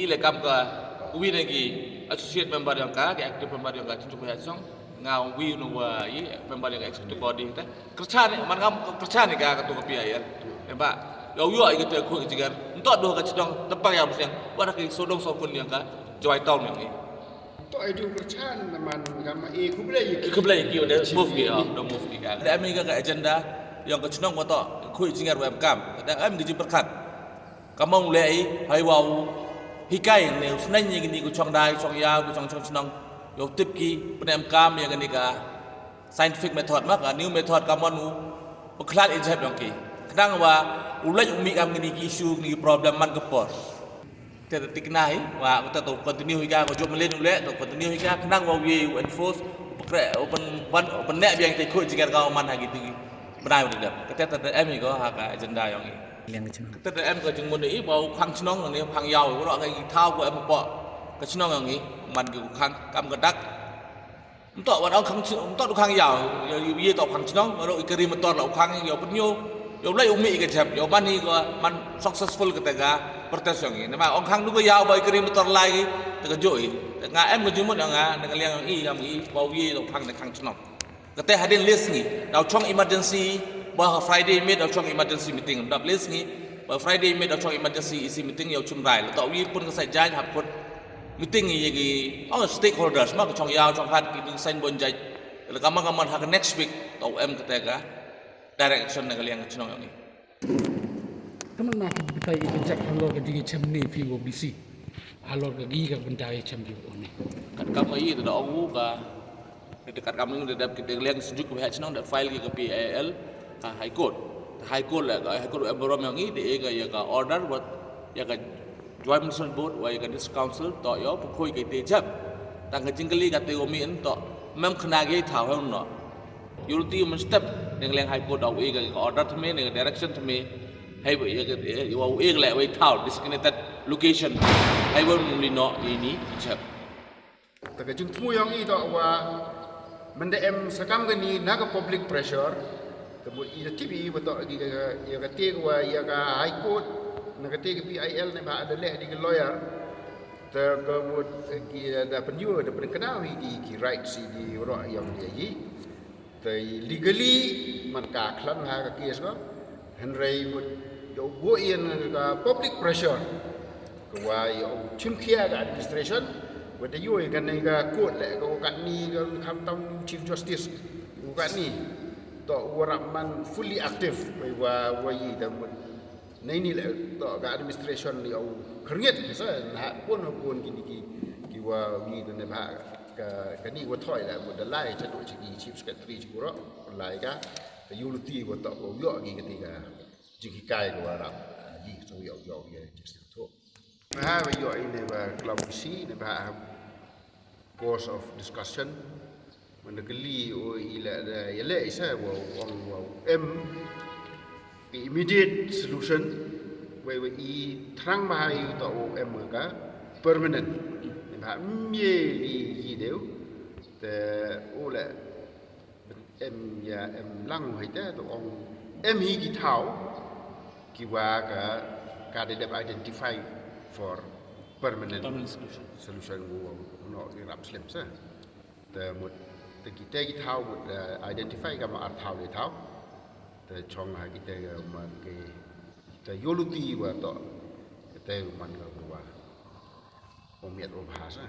lekam ka wi lagi associate member yang ka active member yang ka cuma ya song ngau wi no wa yi member yang executive body ta kerja ni man ngam kerja ni ka tu ka ya ba yo yo ai ka ku jigar entok do ka cidong tepang ya mesti wa ka sodong sokun yang ka joy town yang ni to ai du kerjaan teman kama ku boleh kebelah ki udah move ki do move ki ka da mi ka agenda yang ka cidong wa to ku jigar wa kam da am di berkat kamong lei hai wau hikai ne usnai ni gini ku chong dai chong ya ku chong chnong yo tip ki penem kam ya gani ka scientific method mak new method kamon u peklat ijab yang ki kadang wa ulai umi kam gini ki issue ni problem man ke por te tiknai wa kita tu continue higa ko job melen ulai to continue higa kadang wa we enforce open net yang te ku jigar ka man ha gitu benai udah kita te em ko ha ka agenda yang ni tất cả em có chừng muốn ý vào khang chnon này khang giàu có đoạn cái thao của em một bọ cái chnon là nghĩ mình kiểu khang cam cái đắc không tọt vào đó không tọt được khang giàu gì tọt khang chnon mà rồi cái gì mà tọt là khang giàu bao nhiêu giàu lấy umi cái chép giàu ban này có mình successful cái tega proses yang ini mà ông khang nó có giàu bởi cái gì mà tọt lại cái joy ngã em có chừng muốn ngã cái liang ý làm ý bao gì tọt khang chnon cái teh hadin list nih đào trong emergency bahwa Friday meet atau emergency meeting dap list ni bahwa Friday meet atau emergency isi meeting yang cuma rai atau wi pun kesai jai hap pun meeting ni jadi stakeholders mak chong yao chong hat kita sign bon jai kalau kaman hak next week atau ketega direction nak liang cunong yang ni teman nak kita ijak halor ke digi chamni fi wo bisi halor ke gi ka bentai chamni oni kat kamu ini tu dah awu ka dekat kami ni dah kita liang sejuk ke cunong dah file ke PAL High Court lah High Court berom yang ini dia ya ka order buat ya ka Joint Municipal Board wa ya ka District Council to yo pukoi ke te jap tang ka jingkali ka te omi en to mem khna ge thau hon no unity men step ning leng High Court daw ka order thme ning direction thme hai bo ya ka wa e la wa thau designated location hai bo ni no ini jap ta ka jung tmu yang i to wa mende em sakam gani naga public pressure kemudian TV betul lagi ya kata gua ya ka high court nak kata ke PIL ni bah ada leh di lawyer kemudian kita ada penyu ada penkenal di right si di orang yang dia yi legally man ka klan ha ka kes ko henry mut yo go in ka public pressure gua yo chim khia ka administration wada yo kan ni ka court le ko kan ni ka kham tang chief justice ko kan ni to orang man fully active wa yi da nei ni le to ga administration ni au khriet sa na pun ki wa wi da ba ka ni wa thoi la mo da lai cha do chi chief secretary chi ro lai ka the unity wa to yo gi ka ti ka ji ki kai ko ra yi so yo ye just to ha wa yo ni ba club si ni ba course of discussion menegeli o ila yale isa wa em immediate solution we i thrang mai to em ka permanent ba mye li deu te o le em ya em lang hai ta to ong em hi ki thau ki wa ka de identify for permanent solution wo no ki rap slim sa te mut kita tahu identify kama art tahu dia tahu tercong kita man kita yoluti wa to kita man ga wa omiat bahasa